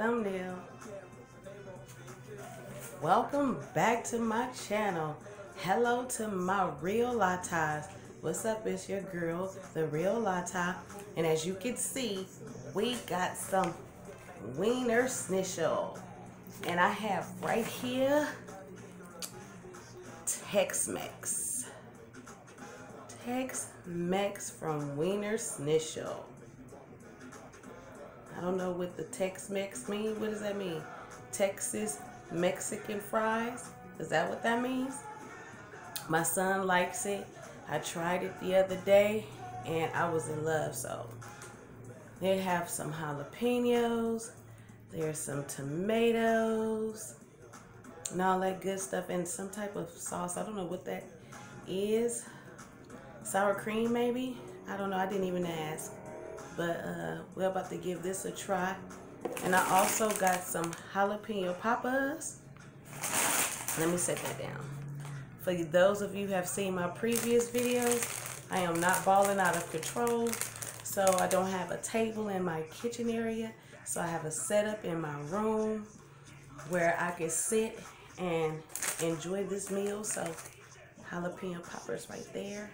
thumbnail. Welcome back to my channel. Hello to my real latas. What's up? It's your girl, the real lata. And as you can see, we got some Wienerschnitzel. And I have right here Tex Mex. Tex Mex from Wienerschnitzel. I don't know what the Tex Mex means. What does that mean? Texas Mexican fries? Is that what that means? My son likes it. I tried it the other day and I was in love. So they have some jalapenos. There's some tomatoes and all that good stuff, and some type of sauce. I don't know what that is. Sour cream maybe? I don't know. I didn't even ask. But we're about to give this a try. And I also got some jalapeno poppers. Let me set that down. For those of you who have seen my previous videos, I am not balling out of control. So I don't have a table in my kitchen area. So I have a setup in my room where I can sit and enjoy this meal. So jalapeno poppers right there.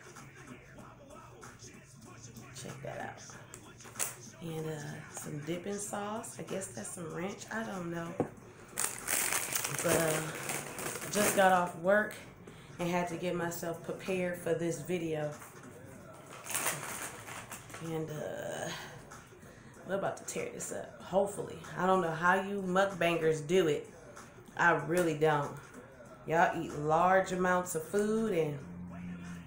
Check that out. And some dipping sauce. I guess that's some ranch. I don't know. But just got off work and had to get myself prepared for this video. And we're about to tear this up. Hopefully. I don't know how you mukbangers do it. I really don't. Y'all eat large amounts of food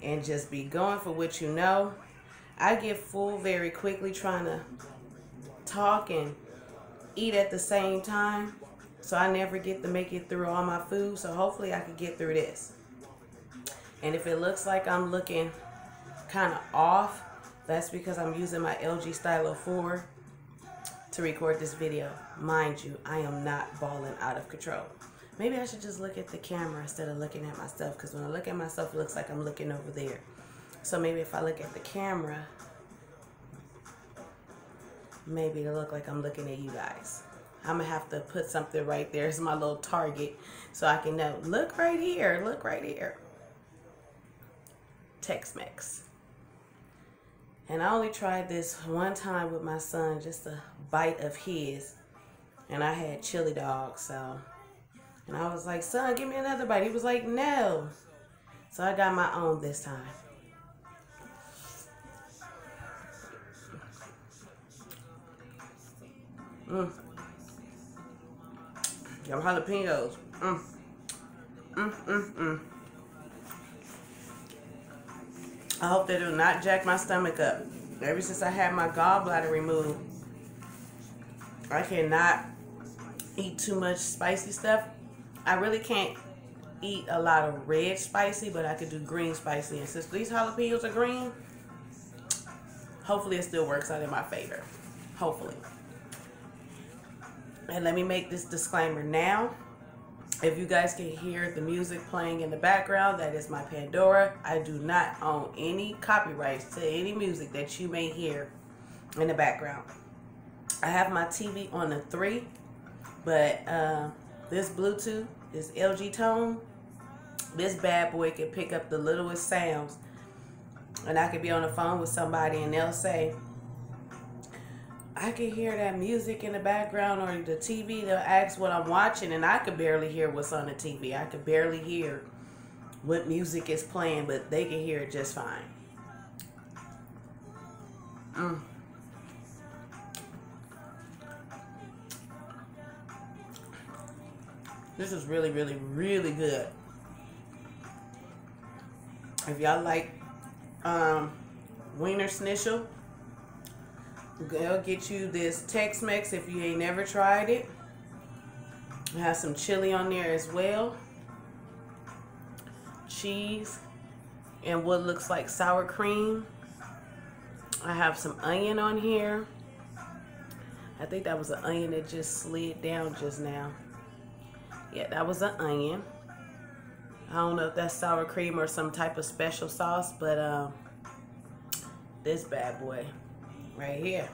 and just be going for what you know. I get full very quickly trying to talk and eat at the same time. So I never get to make it through all my food. So hopefully I can get through this. And if it looks like I'm looking kind of off, that's because I'm using my LG Stylo 4 to record this video. Mind you, I am not balling out of control. Maybe I should just look at the camera instead of looking at myself, because when I look at myself, it looks like I'm looking over there. So maybe if I look at the camera, maybe it'll look like I'm looking at you guys. I'm going to have to put something right there as my little target so I can know. Look right here. Look right here. Tex Mex. And I only tried this one time with my son, just a bite of his. And I had chili dogs, so. And I was like, son, give me another bite. He was like, no. So I got my own this time. Them jalapenos. I hope they do not jack my stomach up. Ever since I had my gallbladder removed, I cannot eat too much spicy stuff. I really can't eat a lot of red spicy, but I could do green spicy. And since these jalapenos are green, hopefully it still works out in my favor. Hopefully. And let me make this disclaimer now. If you guys can hear the music playing in the background, that is my Pandora. I do not own any copyrights to any music that you may hear in the background. I have my TV on a 3, but this Bluetooth, this LG tone, this bad boy can pick up the littlest sounds. And I could be on the phone with somebody and they'll say, I can hear that music in the background, or the TV. They'll ask what I'm watching, and I could barely hear what's on the TV. I could barely hear what music is playing, but they can hear it just fine. This is really, really, really good. If y'all like Wienerschnitzel, they'll get you this Tex Mex if you ain't never tried it. I have some chili on there as well. Cheese and what looks like sour cream. I have some onion on here. I think that was an onion that just slid down just now. Yeah, that was an onion. I don't know if that's sour cream or some type of special sauce, but this bad boy right here.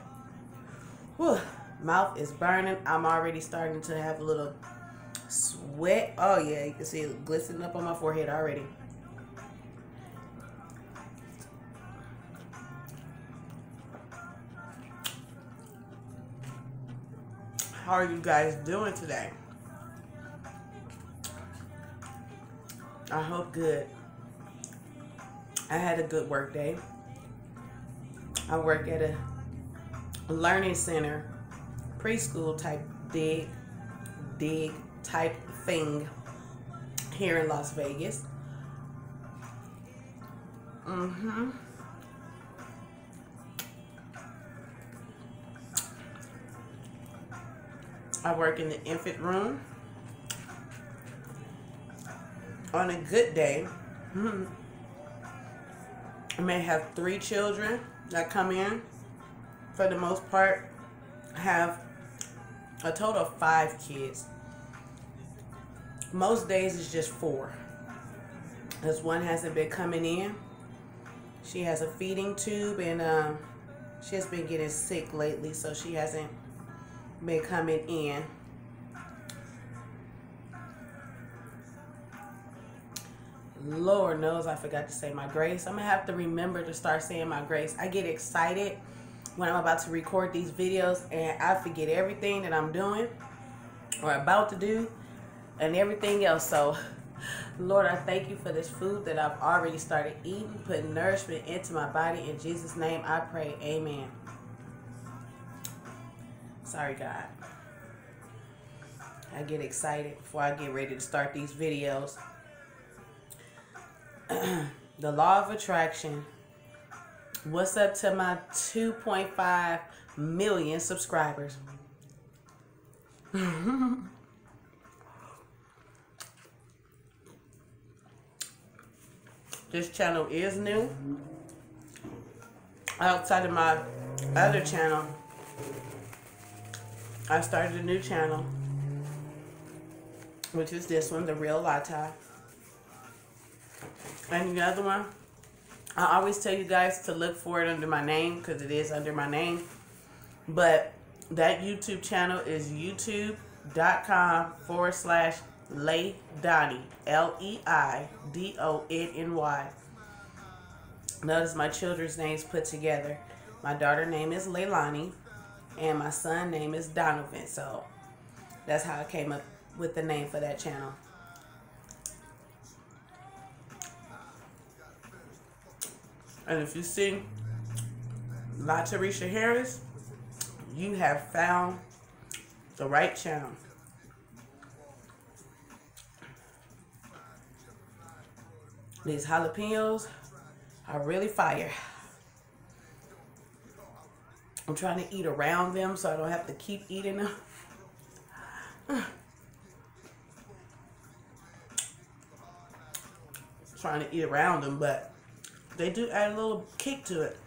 Whew. Mouth is burning. I'm already starting to have a little sweat. Oh yeah, you can see it glistening up on my forehead already. How are you guys doing today? I hope good. I had a good work day. I work at a learning center, preschool type dig type thing here in Las Vegas. I work in the infant room. On a good day, I may have 3 children that come in. For the most part, I have a total of 5 kids. Most days it's just 4. Because one hasn't been coming in. She has a feeding tube and she has been getting sick lately, so she hasn't been coming in. Lord knows I forgot to say my grace. I'm going to have to remember to start saying my grace. I get excited when I'm about to record these videos and I forget everything that I'm doing or about to do and everything else. So, Lord, I thank you for this food that I've already started eating, putting nourishment into my body. In Jesus' name I pray, amen. Sorry, God. I get excited before I get ready to start these videos. The law of attraction. What's up to my 2.5 million subscribers? This channel is new. Outside of my other channel, I started a new channel, which is this one, The Real Lata. And the other one, I always tell you guys to look for it under my name because it is under my name. But that YouTube channel is youtube.com/LeiDonny, LEIDONNY. Notice my children's names put together. My daughter name is Leilani and my son name is Donovan. So that's how I came up with the name for that channel. And if you see La Tarisha Harris, you have found the right channel. These jalapenos are really fire. I'm trying to eat around them so I don't have to keep eating them. Trying to eat around them, but they do add a little kick to it.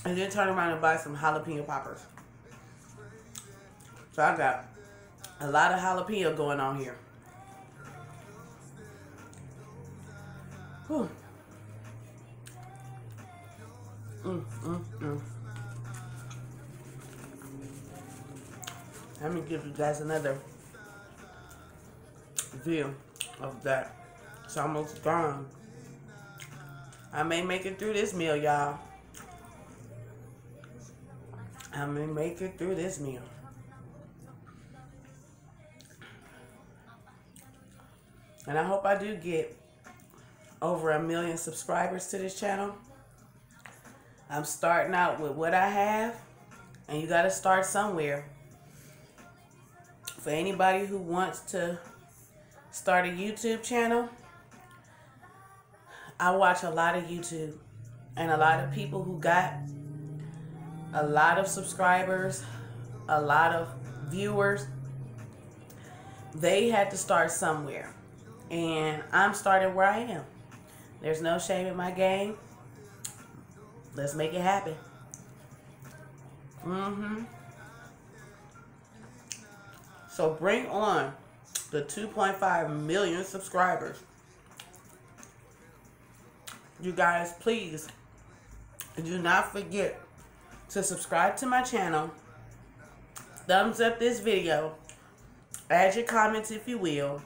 And then turn around and buy some jalapeno poppers. So I got a lot of jalapeno going on here. Whew. Let me give you guys another view of that. It's almost gone. I may make it through this meal, y'all. I may make it through this meal. And I hope I do get over 1 million subscribers to this channel. I'm starting out with what I have, and you got to start somewhere. For anybody who wants to start a YouTube channel, I watch a lot of YouTube, and a lot of people who got a lot of subscribers, a lot of viewers, they had to start somewhere. And I'm starting where I am. There's no shame in my game. Let's make it happen. So bring on the 2.5 million subscribers. You guys, please do not forget to subscribe to my channel thumbs up this video. Add your comments if you will.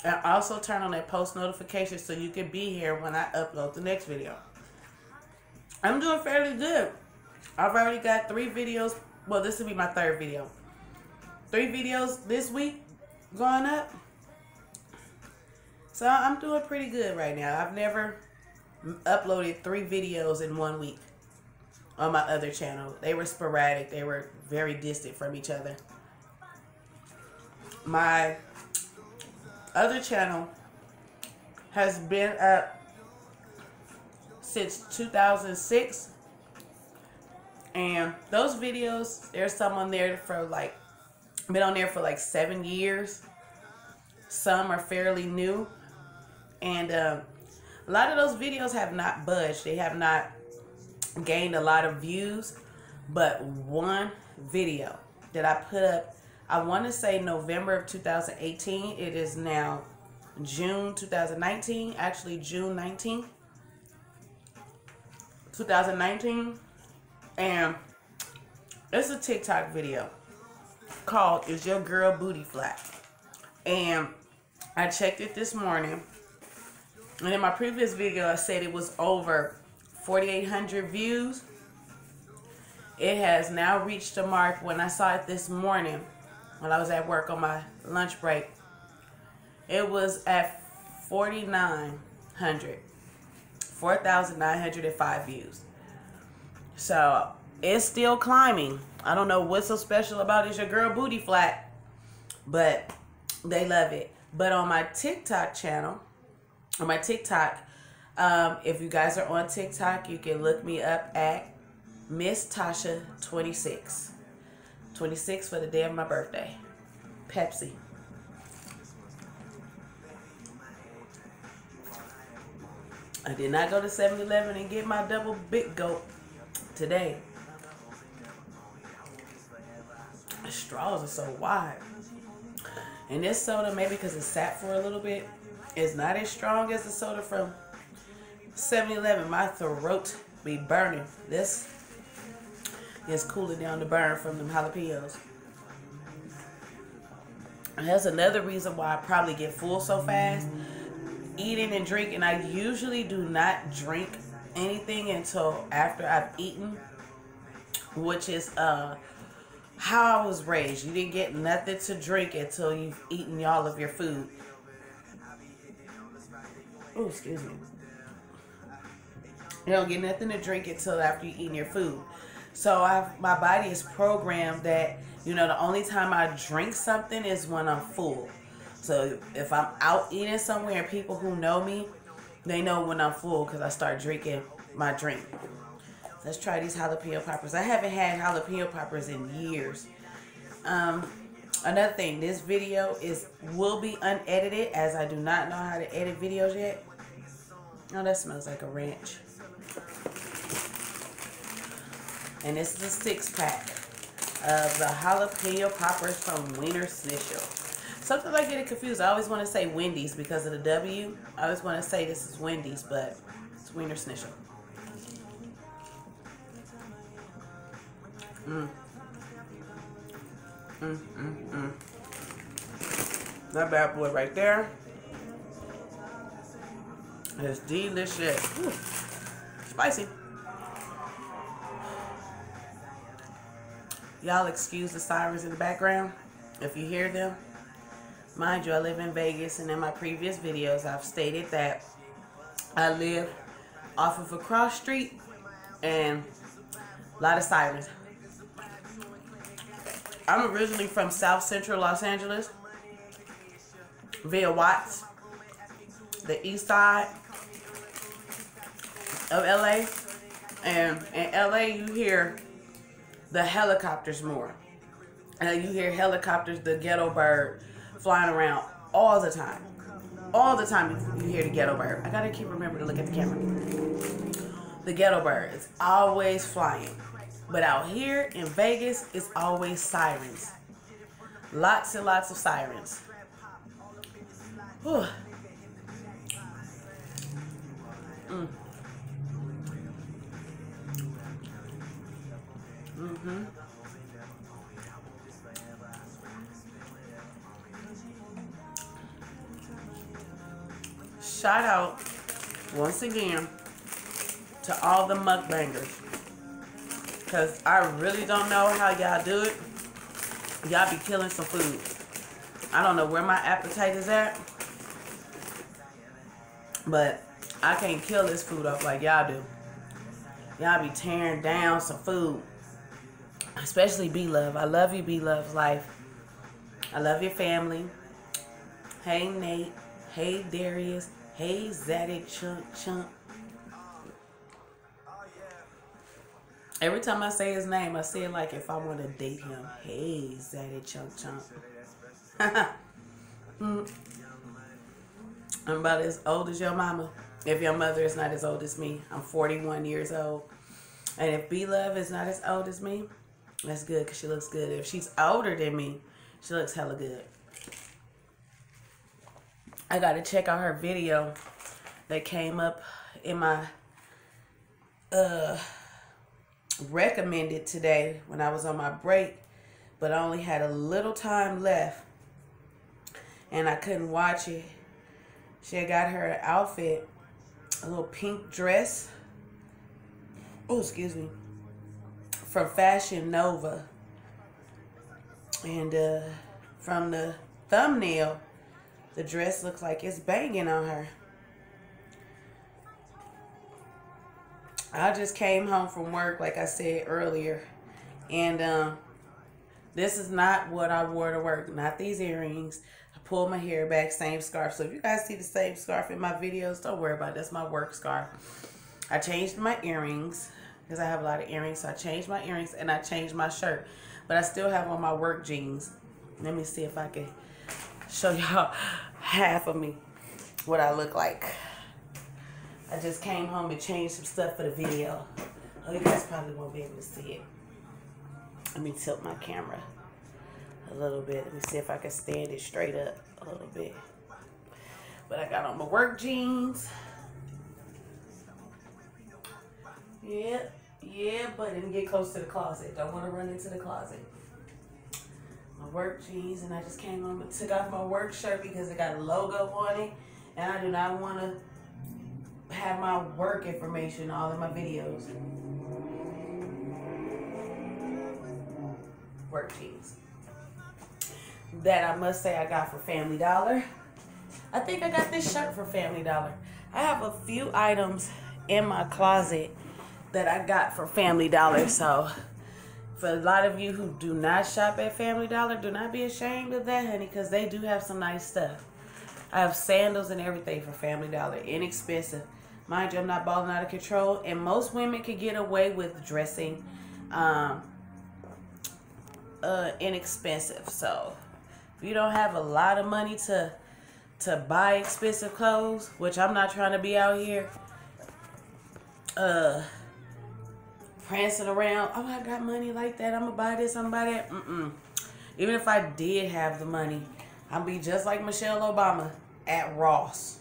And also turn on that post notification so you can be here when I upload the next video. I'm doing fairly good. I've already got 3 videos. Well, this will be my 3rd video. 3 videos this week going up. So I'm doing pretty good right now. I've never uploaded 3 videos in 1 week on my other channel. They were sporadic. They were very distant from each other. My other channel has been up since 2006. And those videos, there's some on there for like, been on there for like 7 years. Some are fairly new. And a lot of those videos have not budged. They have not gained a lot of views. But one video that I put up, I want to say November of 2018. It is now June 2019. Actually, June 19th, 2019. And it's a TikTok video called "Is Your Girl Booty Flat?" And I checked it this morning. And in my previous video, I said it was over 4,800 views. It has now reached a mark. When I saw it this morning, when I was at work on my lunch break, it was at 4,905 views. So it's still climbing. I don't know what's so special about "Is Your Girl Booty Flat?" but they love it. But on my TikTok channel, on my TikTok, if you guys are on TikTok, you can look me up at Miss Tasha 26. 26 for the day of my birthday. Pepsi. I did not go to 7-Eleven and get my double big gulp today. The straws are so wide. And this soda, maybe because it sat for a little bit, is not as strong as the soda from 7-Eleven. My throat be burning. This is cooling down the burn from them jalapenos. And that's another reason why I probably get full so fast. Eating and drinking. I usually do not drink anything until after I've eaten, which is how I was raised. You didn't get nothing to drink until you've eaten all of your food. Oh, excuse me. You don't get nothing to drink until after you've eaten your food. So my body is programmed that, you know, the only time I drink something is when I'm full. So if I'm out eating somewhere and people who know me, they know when I'm full because I start drinking my drink. Let's try these jalapeno poppers. I haven't had jalapeno poppers in years. Another thing, this video will be unedited as I do not know how to edit videos yet. Oh, that smells like a ranch. And this is a 6-pack of the jalapeno poppers from Wienerschnitzel. Sometimes I get it confused. I always want to say Wendy's because of the W. I always want to say this is Wendy's, but it's Wienerschnitzel. That bad boy right there is delicious. Ooh, spicy. Y'all excuse the sirens in the background if you hear them. Mind you, I live in Vegas, and in my previous videos, I've stated that I live off of a cross street and a lot of sirens. I'm originally from South Central Los Angeles, via Watts, the east side of LA. And in LA, you hear the helicopters more. And you hear helicopters, the ghetto bird, flying around all the time. All the time you hear the ghetto bird. I gotta keep remembering to look at the camera. The ghetto bird is always flying. But out here in Vegas, it's always sirens. Lots and lots of sirens. Whew. shout out once again to all the mukbangers. Because I really don't know how y'all do it. Y'all be killing some food. I don't know where my appetite is at. But I can't kill this food up like y'all do. Y'all be tearing down some food. Especially B-Love. I love you, B-Love's life. I love your family. Hey, Nate. Hey, Darius. Hey, Zaddy Chunk. Every time I say his name, I say it like if I want to date him. Hey, Zaddy Chunk. I'm about as old as your mama. If your mother is not as old as me, I'm 41 years old. And if B-Love is not as old as me, that's good because she looks good. If she's older than me, she looks hella good. I got to check out her video that came up in my recommended today when I was on my break, but I only had a little time left and I couldn't watch it. She had got her outfit, a little pink dress, oh excuse me, from Fashion Nova, and from the thumbnail the dress looks like it's banging on her. I just came home from work, like I said earlier, and this is not what I wore to work. Not these earrings. I pulled my hair back, same scarf. So if you guys see the same scarf in my videos, don't worry about it. That's my work scarf. I changed my earrings because I have a lot of earrings. So I changed my earrings and I changed my shirt. But I still have on my work jeans. Let me see if I can show y'all half of me, what I look like. I just came home and changed some stuff for the video. Oh, you guys probably won't be able to see it. Let me tilt my camera a little bit. Let me see if I can stand it straight up a little bit. But I got on my work jeans. Yeah, but didn't get close to the closet. Don't want to run into the closet. My work jeans, and I just came home and took off my work shirt because it got a logo on it. And I do not want to have my work information all in my videos. Work jeans that I must say I got for Family Dollar. I think I got this shirt for Family Dollar. I have a few items in my closet that I got for Family Dollar. So for a lot of you who do not shop at Family Dollar, do not be ashamed of that, honey, because they do have some nice stuff. I have sandals and everything for Family Dollar, inexpensive. Mind you, I'm not balling out of control, and most women can get away with dressing inexpensive. So if you don't have a lot of money to buy expensive clothes, which I'm not trying to be out here prancing around, oh, I got money like that, I'm gonna buy this, I'm gonna buy that. Even if I did have the money, I'd be just like Michelle Obama at Ross.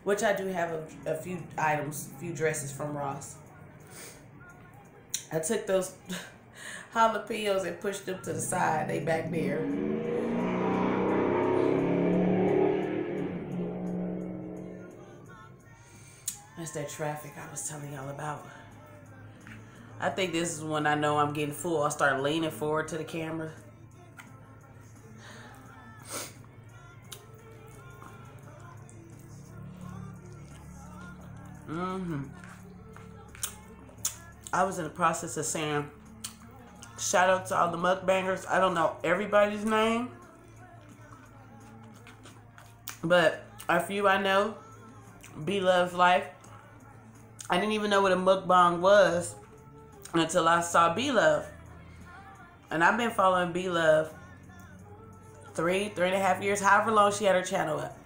Which I do have a few items, a few dresses from Ross. I took those jalapenos and pushed them to the side. They back there. That's that traffic I was telling y'all about. I think this is when I know I'm getting full. I start leaning forward to the camera. I was in the process of saying shout out to all the mukbangers. I don't know everybody's name, but a few I know. B-Love's life. I didn't even know what a mukbang was until I saw B-Love. And I've been following B-Love 3.5 years, however long she had her channel up.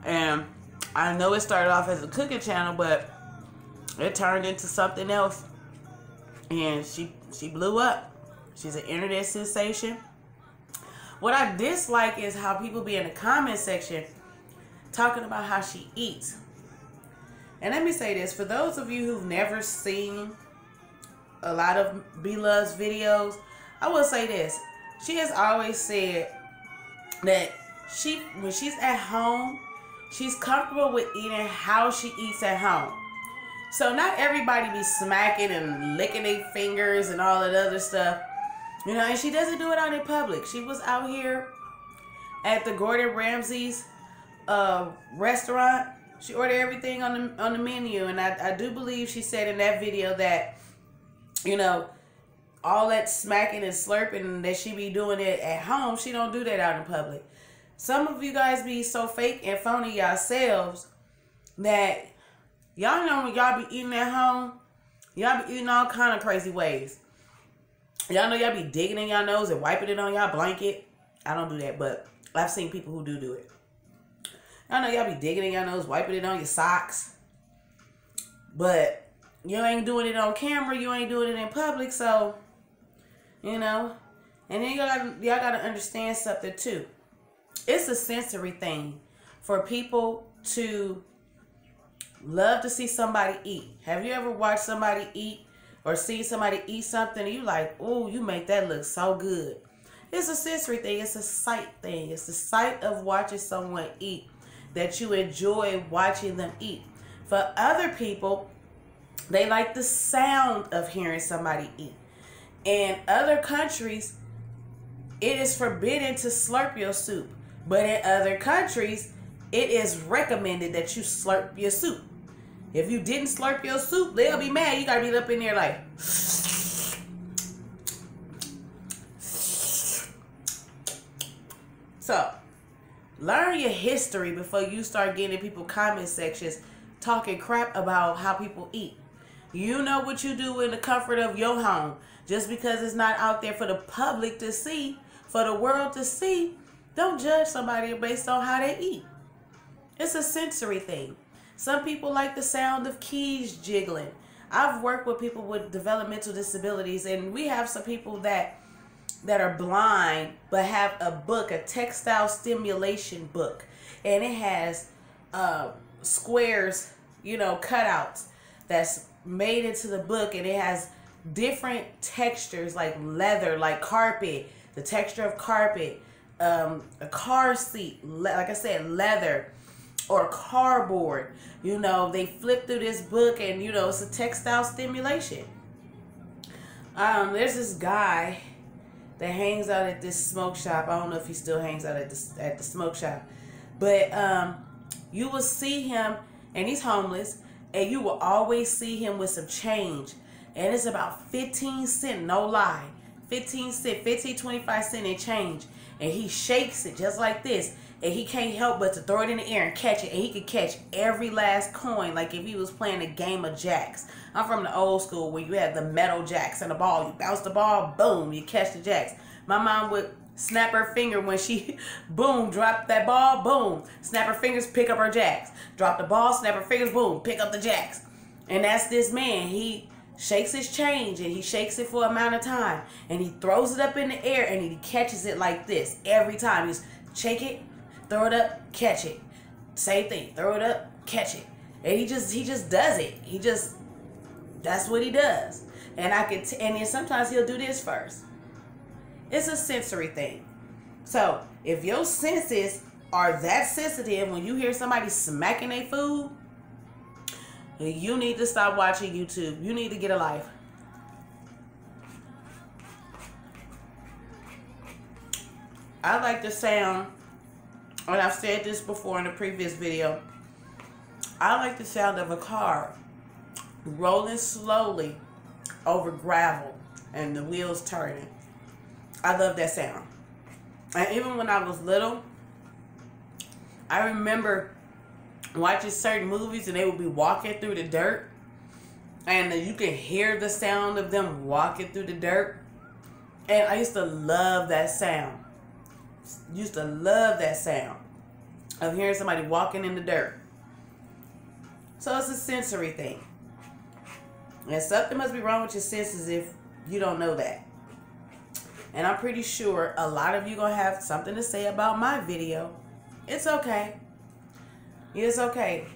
And I know it started off as a cooking channel, but it turned into something else. And she blew up. She's an internet sensation. What I dislike is how people be in the comment section talking about how she eats. And let me say this, for those of you who've never seen a lot of B-Love's videos, I will say this. She has always said that when she's at home, she's comfortable with eating how she eats at home. So not everybody be smacking and licking their fingers and all that other stuff. You know, and she doesn't do it out in public. She was out here at the Gordon Ramsay's restaurant. She ordered everything on the menu, and I do believe she said in that video that, you know, all that smacking and slurping that she be doing it at home, she don't do that out in public. Some of you guys be so fake and phony yourselves that y'all know when y'all be eating at home, y'all be eating all kind of crazy ways. Y'all know y'all be digging in y'all nose and wiping it on y'all blanket. I don't do that, but I've seen people who do it. Y'all know y'all be digging in your nose, wiping it on your socks. But you ain't doing it on camera. You ain't doing it in public. So, you know. And then y'all gotta understand something too. It's a sensory thing for people to love to see somebody eat. Have you ever watched somebody eat or see somebody eat something and you like, oh, you make that look so good? It's a sensory thing. It's a sight thing. It's the sight of watching someone eat that you enjoy watching them eat. For other people, they like the sound of hearing somebody eat. In other countries, it is forbidden to slurp your soup. But in other countries, it is recommended that you slurp your soup. If you didn't slurp your soup, they'll be mad. You gotta be up in there like... So, learn your history before you start getting in people's comment sections talking crap about how people eat. You know what you do in the comfort of your home. Just because it's not out there for the public to see, for the world to see, don't judge somebody based on how they eat. It's a sensory thing. Some people like the sound of keys jiggling. I've worked with people with developmental disabilities, and we have some people that are blind but have a book, a textile stimulation book, and it has squares, you know, cutouts that's made into the book, and it has different textures like leather, like carpet, the texture of carpet, a car seat, like I said, leather or cardboard. You know, they flip through this book, and you know, it's a textile stimulation. There's this guy that hangs out at this smoke shop. I don't know if he still hangs out at the smoke shop, but you will see him, and he's homeless, and you will always see him with some change, and it's about 15 cents, no lie, 15 cents, 15, 25 cents in change, and he shakes it just like this, and he can't help but to throw it in the air and catch it, and he could catch every last coin like if he was playing a game of jacks. I'm from the old school where you had the metal jacks and the ball. You bounce the ball, boom, you catch the jacks. My mom would snap her finger when she, boom, drop that ball, boom, snap her fingers, pick up her jacks. Drop the ball, snap her fingers, boom, pick up the jacks. And that's this man. He shakes his change, and he shakes it for an amount of time, and he throws it up in the air, and he catches it like this every time. He's shake it, throw it up, catch it. Same thing, throw it up, catch it. And he just does it. That's what he does. And and then sometimes he'll do this first. It's a sensory thing. So if your senses are that sensitive when you hear somebody smacking their food, you need to stop watching YouTube. You need to get a life. I like the sound, and I've said this before in a previous video, I like the sound of a car rolling slowly over gravel and the wheels turning. I love that sound. And even when I was little, I remember watching certain movies and they would be walking through the dirt, and you can hear the sound of them walking through the dirt. And I used to love that sound. Used to love that sound of hearing somebody walking in the dirt. So it's a sensory thing. And something must be wrong with your senses if you don't know that. And I'm pretty sure a lot of you gonna have something to say about my video. It's okay. It's okay.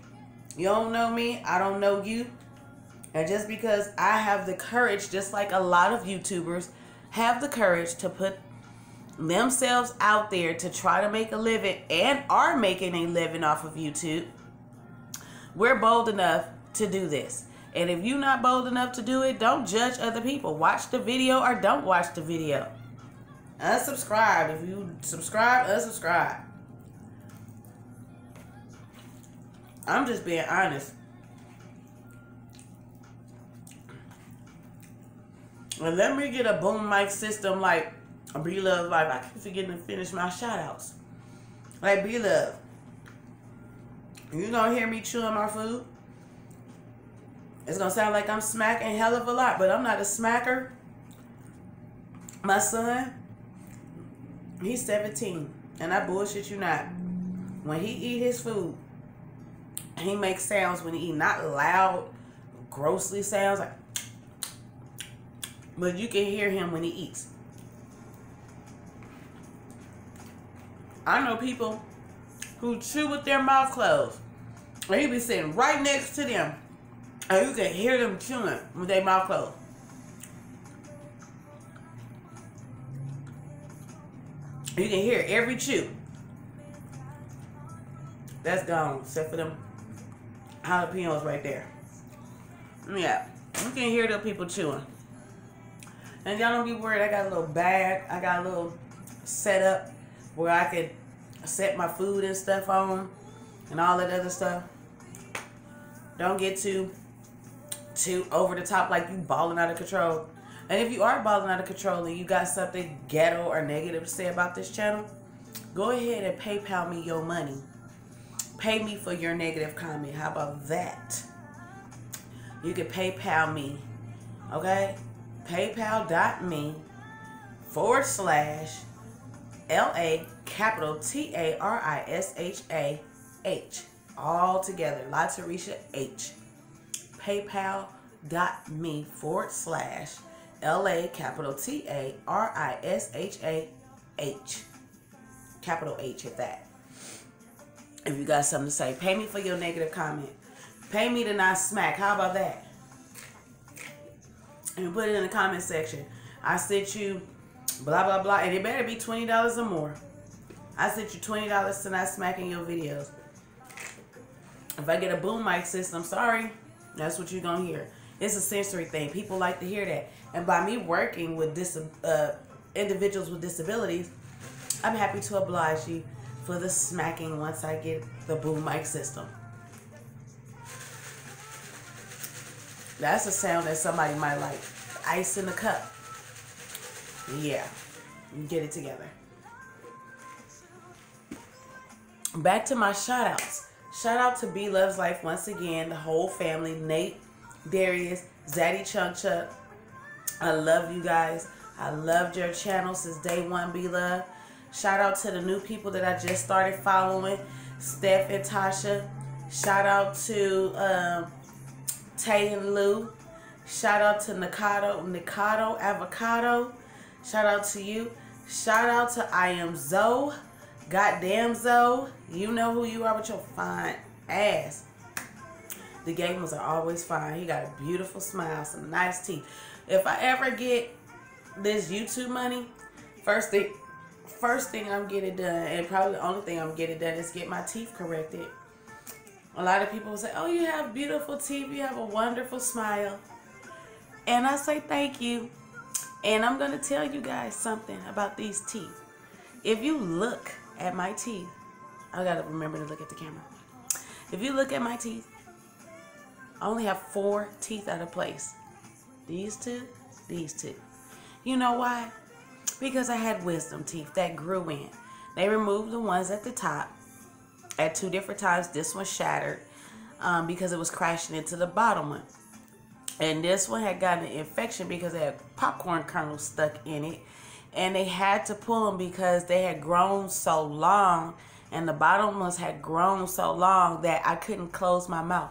You don't know me, I don't know you. And just because I have the courage, just like a lot of YouTubers have the courage to put themselves out there to try to make a living and are making a living off of YouTube, we're bold enough to do this. And if you're not bold enough to do it, don't judge other people. Watch the video or don't watch the video. Unsubscribe. If you subscribe, unsubscribe. I'm just being honest. And let me get a boom mic system like B-Love Life. I keep forgetting to finish my shout outs. Like B-Love. You gonna hear me chewing my food? It's gonna sound like I'm smacking hell of a lot, but I'm not a smacker. My son, he's 17, and I bullshit you not. When he eat his food, he makes sounds when he eat, not loud, grossly sounds like, but you can hear him when he eats. I know people who chew with their mouth closed, and he be sitting right next to them, and you can hear them chewing with their mouth closed. You can hear every chew. That's gone, except for them jalapenos right there. Yeah, you can hear the people chewing. And y'all don't be worried, I got a little bag, I got a little setup where I could set my food and stuff on and all that other stuff. Don't get too over the top like you balling out of control. And if you are balling out of control and you got something ghetto or negative to say about this channel, go ahead and PayPal me your money. Pay me for your negative comment. How about that? You can PayPal me. Okay? PayPal.me/LA capital TARISHAH. All together. Latarisha H. PayPal.me/LA capital TARISHAH. Capital H at that. If you got something to say, pay me for your negative comment. Pay me to not smack. How about that? And put it in the comment section. I sent you blah, blah, blah. And it better be $20 or more. I sent you $20 to not smacking your videos. If I get a boom mic system, sorry. That's what you're going to hear. It's a sensory thing. People like to hear that. And by me working with individuals with disabilities, I'm happy to oblige you for the smacking once I get the boom mic system. That's a sound that somebody might like. Ice in the cup. Yeah. Get it together. Back to my shout outs. Shout out to B Loves Life once again. The whole family. Nate, Darius, Zaddy Chunk Chuck. I love you guys. I loved your channel since day one, B Love. Shout out to the new people that I just started following. Steph and Tasha. Shout out to Tay and Lou. Shout out to Nikado Avocado. Shout out to you. Shout out to I Am Zoe. Goddamn Zoe. You know who you are with your fine ass. The gamers are always fine. He got a beautiful smile, some nice teeth. If I ever get this YouTube money, first thing I'm getting done, and probably the only thing I'm getting done, is get my teeth corrected. A lot of people will say, oh, you have beautiful teeth, you have a wonderful smile. And I say thank you. And I'm going to tell you guys something about these teeth. If you look at my teeth, I got to remember to look at the camera. If you look at my teeth, I only have 4 teeth out of place. These two. You know why? Because I had wisdom teeth that grew in. They removed the ones at the top at 2 different times. This one shattered because it was crashing into the bottom one. And this one had gotten an infection because it had popcorn kernels stuck in it. And they had to pull them because they had grown so long. And the bottom ones had grown so long that I couldn't close my mouth.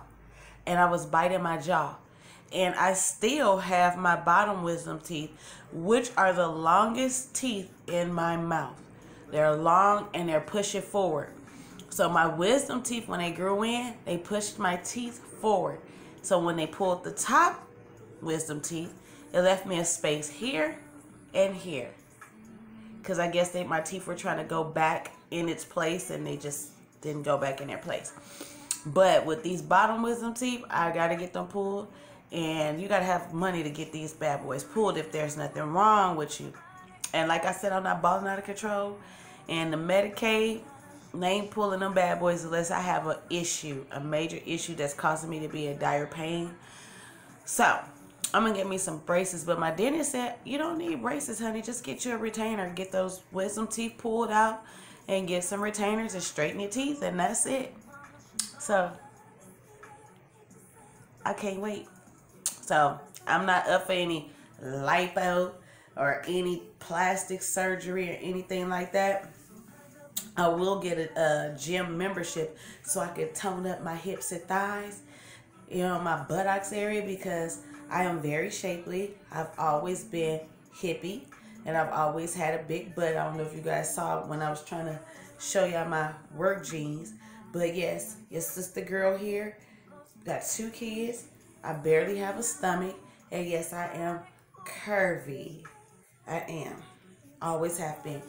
And I was biting my jaw. And I still have my bottom wisdom teeth, which are the longest teeth in my mouth. They're long and they're pushing forward. So my wisdom teeth, when they grew in, they pushed my teeth forward. So when they pulled the top wisdom teeth, it left me a space here and here. because I guess my teeth were trying to go back in its place, and they just didn't go back in their place. But with these bottom wisdom teeth, I got to get them pulled. And you got to have money to get these bad boys pulled if there's nothing wrong with you. And like I said, I'm not balling out of control. And the Medicaid, they ain't pulling them bad boys unless I have an issue, a major issue that's causing me to be in dire pain. So I'm going to get me some braces. But my dentist said, you don't need braces, honey. Just get you a retainer. Get those wisdom teeth pulled out and get some retainers and straighten your teeth. And that's it. So I can't wait. So I'm not up for any lipo or any plastic surgery or anything like that. I will get a gym membership so I can tone up my hips and thighs, you know, my buttocks area, because I am very shapely. I've always been hippie, and I've always had a big butt. I don't know if you guys saw when I was trying to show y'all my work jeans. But yes, your sister girl here got 2 kids. I barely have a stomach. And yes, I am curvy. I am. Always have been.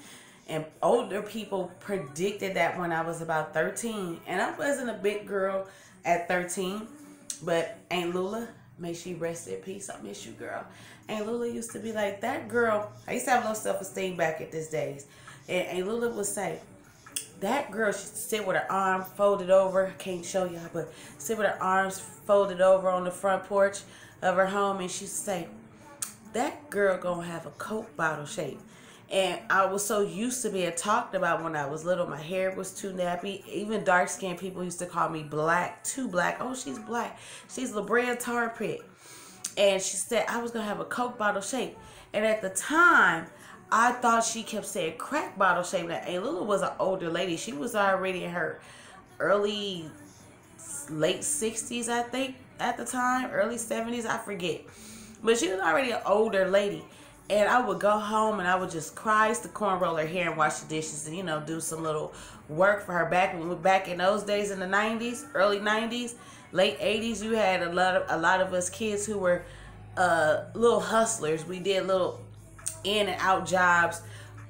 And older people predicted that when I was about 13. And I wasn't a big girl at 13. But Aunt Lula, may she rest in peace. I miss you, girl. Aunt Lula used to be like, that girl. I used to have low self-esteem back at these days. And Aunt Lula would say, that girl should sit with her arm folded over. I can't show y'all, but sit with her arms folded over on the front porch of her home. And she'd say, that girl gonna have a Coke bottle shape. And I was so used to being talked about when I was little. My hair was too nappy. Even dark-skinned people used to call me black, too black. Oh, she's black. She's LeBron Tar Pit. And she said I was gonna have a Coke bottle shape. And at the time, I thought she kept saying crack bottle shape. Now, Aunt Lula was an older lady. She was already in her late 60s, I think, at the time. Early 70s, I forget. But she was already an older lady. And I would go home and I would just cry, used to cornroll her hair and wash the dishes and, you know, do some little work for her back in those days in the 90s, early 90s, late 80s. You had a lot of us kids who were little hustlers. We did little in and out jobs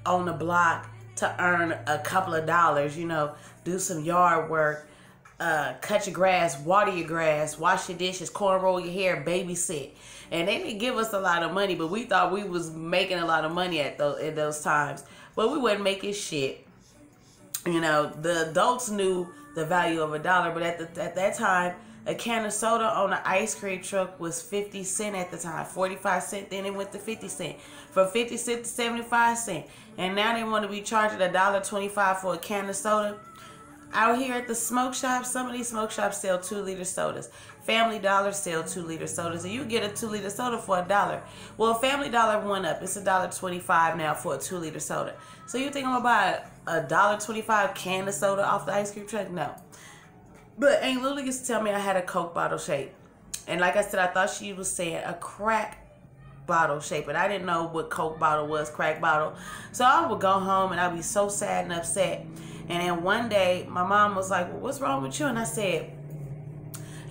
on the block to earn a couple of dollars, you know, do some yard work, cut your grass, water your grass, wash your dishes, cornroll your hair, babysit. And they didn't give us a lot of money, but we thought we was making a lot of money at those times. But we wasn't making shit. You know, the adults knew the value of $1, but at that time, a can of soda on an ice cream truck was 50 cents at the time, 45 cents. Then it went to 50 cents, from 50 cents to 75 cents. And now they want to be charging $1.25 for a can of soda. Out here at the smoke shop, some of these smoke shops sell 2-liter sodas. Family Dollar sell 2-liter sodas, and you get a 2-liter soda for $1. Well, Family Dollar went up. It's $1.25 now for a 2-liter soda. So you think I'm gonna buy a $1.25 can of soda off the ice cream truck? No. But Aunt Lula used to tell me I had a Coke bottle shape. And like I said, I thought she was saying a crack bottle shape. And I didn't know what Coke bottle was, crack bottle. So I would go home and I'd be so sad and upset. And then one day, my mom was like, well, what's wrong with you? And I said,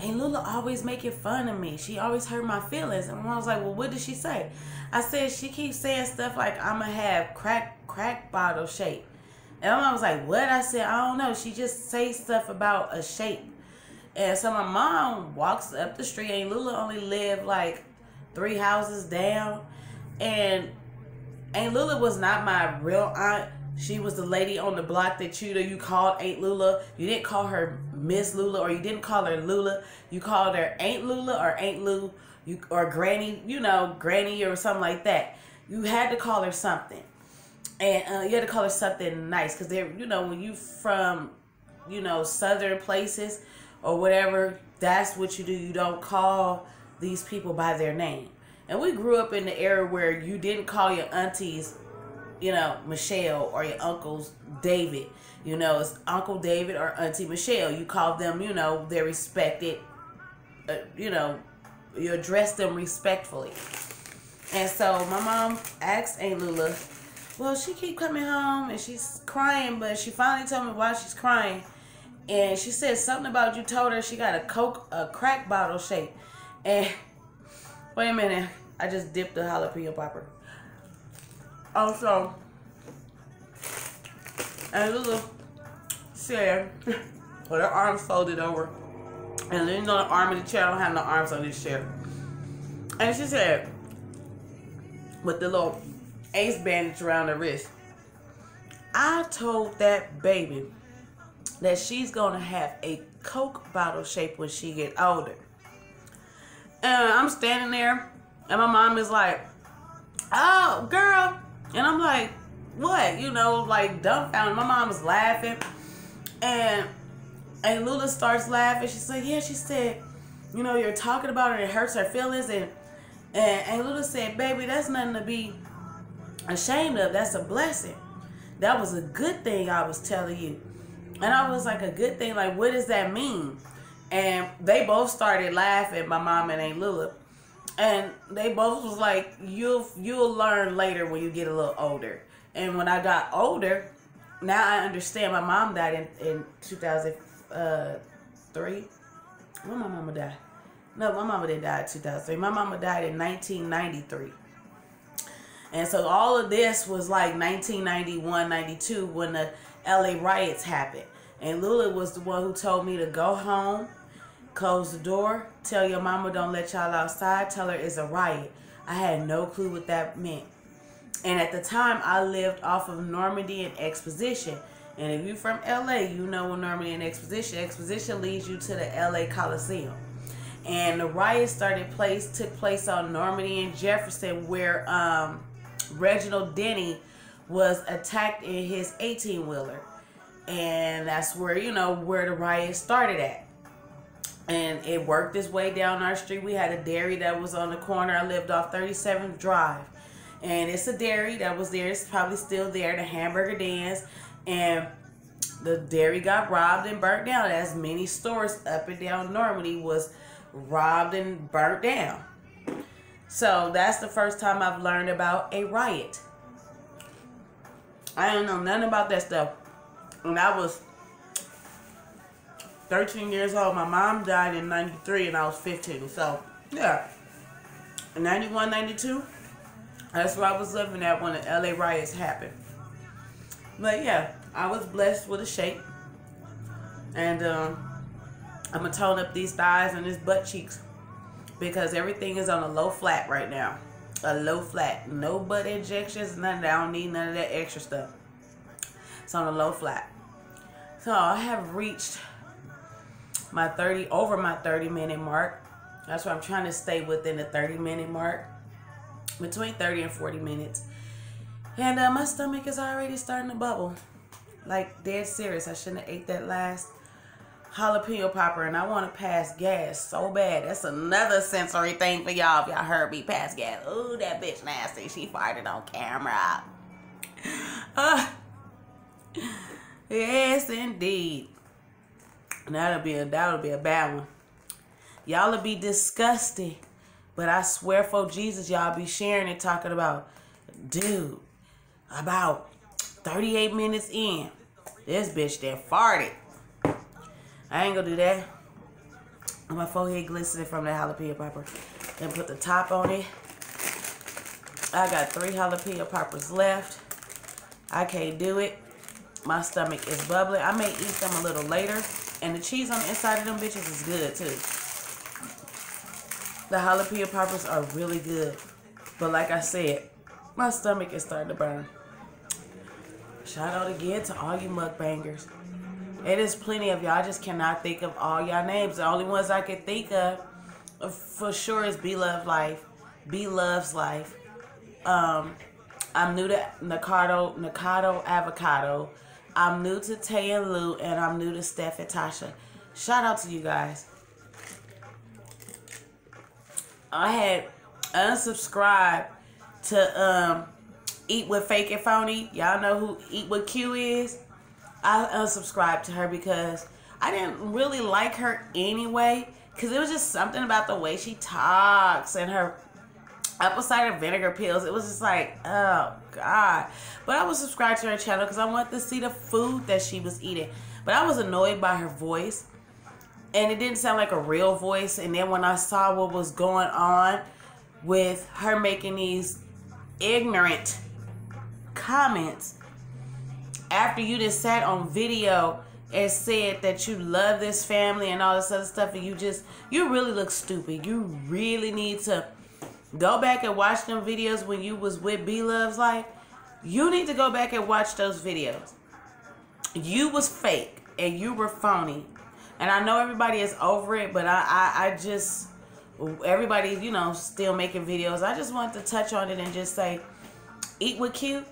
Aunt Lula always making fun of me. She always hurt my feelings. And my mom was like, well, what did she say? I said, she keeps saying stuff like, I'm going to have crack bottle shape. And my mom was like, what? I said, I don't know. She just says stuff about a shape. And so my mom walks up the street. Aunt Lula only lived like 3 houses down. And Aunt Lula was not my real aunt. She was the lady on the block that you called Aunt Lula. You didn't call her Miss Lula, or you didn't call her Lula. You called her Aunt Lula or Aunt Lou, or Granny, you know, Granny or something like that. You had to call her something. And you had to call her something nice, because they're, you know, when you from, you know, southern places or whatever, that's what you do. You don't call these people by their name. And we grew up in the era where you didn't call your aunties, you know, Michelle, or your uncles David. You know, it's Uncle David or Auntie Michelle. You call them, you know, they're respected. You know, you address them respectfully. And so my mom asked Aunt Lula, well, she keep coming home and she's crying, but she finally told me why she's crying. And she said something about you told her she got a crack bottle shape. And wait a minute, I just dipped the jalapeno popper. Also, And Lula said, with her arms folded over, and then, you know, the arm of the chair, I don't have no arms on this chair. And she said, with the little ace bandage around her wrist, I told that baby that she's gonna have a Coke bottle shape when she get older. And I'm standing there, and my mom is like, oh, girl. And I'm like, what? You know, like dumbfounded. My mom is laughing. And Lula starts laughing. She's like, yeah, she said, you know, you're talking about her, it hurts her feelings. And Lula said, baby, that's nothing to be ashamed of. That's a blessing. That was a good thing I was telling you. And I was like, a good thing? Like, what does that mean? And they both started laughing, my mom and Aunt Lula. And they both was like, you'll learn later when you get a little older. And when I got older, now I understand. My mom died in 2003. When my mama died? No, my mama didn't die in 2003. My mama died in 1993. And so all of this was like 1991, 92 when the LA riots happened. And Lula was the one who told me to go home, close the door, tell your mama don't let y'all outside, tell her it's a riot. I had no clue what that meant. And at the time, I lived off of Normandy and Exposition. And if you're from LA, you know what Normandy and Exposition. Exposition leads you to the LA Coliseum. And the riot took place on Normandy and Jefferson, where Reginald Denny was attacked in his 18-wheeler. And that's where, you know, where the riot started at. And it worked its way down our street. We had a dairy that was on the corner. I lived off 37th Drive. And it's a dairy that was there. It's probably still there, the Hamburger Dance. And the dairy got robbed and burnt down, as many stores up and down Normandy was robbed and burnt down. So that's the first time I've learned about a riot. I didn't know nothing about that stuff. When I was 13 years old, my mom died in 93 and I was 15. So, yeah. In 91, 92, that's where I was living at when the LA riots happened. But yeah, I was blessed with a shape. And I'm going to tone up these thighs and these butt cheeks, because everything is on a low flat right now. A low flat. No butt injections, nothing. I don't need none of that extra stuff. It's on a low flat. So I have reached my 30-minute mark. That's why I'm trying to stay within the 30-minute mark. Between 30 and 40 minutes. And my stomach is already starting to bubble. Like, dead serious. I shouldn't have ate that last jalapeno popper, and I want to pass gas so bad. That's another sensory thing for y'all. If y'all heard me pass gas. Ooh, that bitch nasty. She farted on camera. Yes, indeed. That'll be a bad one. Y'all will be disgusted. But I swear for Jesus, y'all be sharing and talking about, dude, about 38 minutes in, this bitch that farted. I ain't gonna do that. My forehead glistening from that jalapeno popper. Then put the top on it. I got 3 jalapeno poppers left. I can't do it. My stomach is bubbling. I may eat them a little later. And the cheese on the inside of them bitches is good too. The jalapeno poppers are really good. But like I said, my stomach is starting to burn. Shout out again to all you mukbangers. It is plenty of y'all. I just cannot think of all y'all names. The only ones I can think of for sure is B Love Life. B Loves Life. I'm new to Nakado Avocado. I'm new to Tay and Lou. And I'm new to Steph and Tasha. Shout out to you guys. I had unsubscribed to Eat With Fake and Phony. Y'all know who Eat With Q is? I unsubscribed to her because I didn't really like her anyway. Because it was just something about the way she talks and her apple cider vinegar pills. It was just like, oh, God. But I was subscribed to her channel because I wanted to see the food that she was eating. But I was annoyed by her voice. And it didn't sound like a real voice. And then when I saw what was going on with her making these ignorant comments, after you just sat on video and said that you love this family and all this other stuff, and you really look stupid. You really need to go back and watch them videos when you was with B-Love's life. You need to go back and watch those videos. You was fake and you were phony. And I know everybody is over it, but I just, everybody, you know, still making videos. I just wanted to touch on it and just say, eat with cute.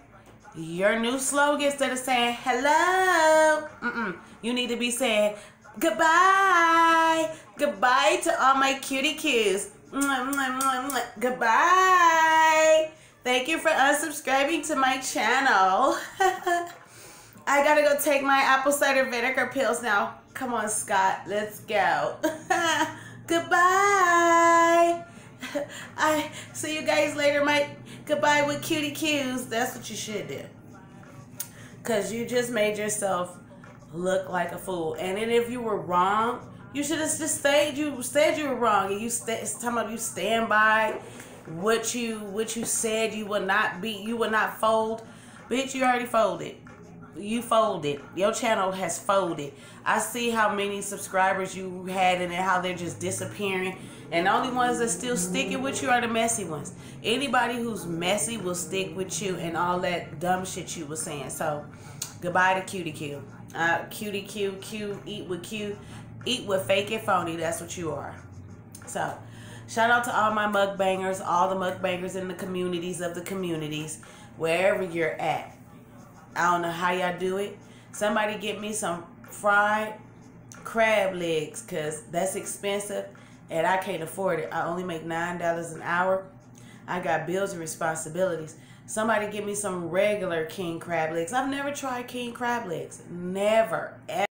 Your new slogan, instead of saying hello, you need to be saying goodbye. Goodbye to all my cutie cues. Goodbye. Thank you for unsubscribing to my channel. I gotta go take my apple cider vinegar pills now. Come on, Scott. Let's go. Goodbye. I see you guys later, Mike. Goodbye with cutie cues. That's what you should do. Because you just made yourself look like a fool. And then if you were wrong, you should have just said you were wrong. And it's talking about you stand by what you said you would not fold. Bitch, you already folded. You folded. Your channel has folded. I see how many subscribers you had and how they're just disappearing. And the only ones that still sticking with you are the messy ones. Anybody who's messy will stick with you and all that dumb shit you were saying. So, goodbye to Cutie Q. Cutie Q, eat with Q. Eat with fake and phony. That's what you are. So, shout out to all my mukbangers, all the mukbangers in the communities of the communities, wherever you're at. I don't know how y'all do it. Somebody get me some fried crab legs, because that's expensive and I can't afford it. I only make $9 an hour. I got bills and responsibilities. Somebody give me some regular king crab legs. I've never tried king crab legs. Never. Ever.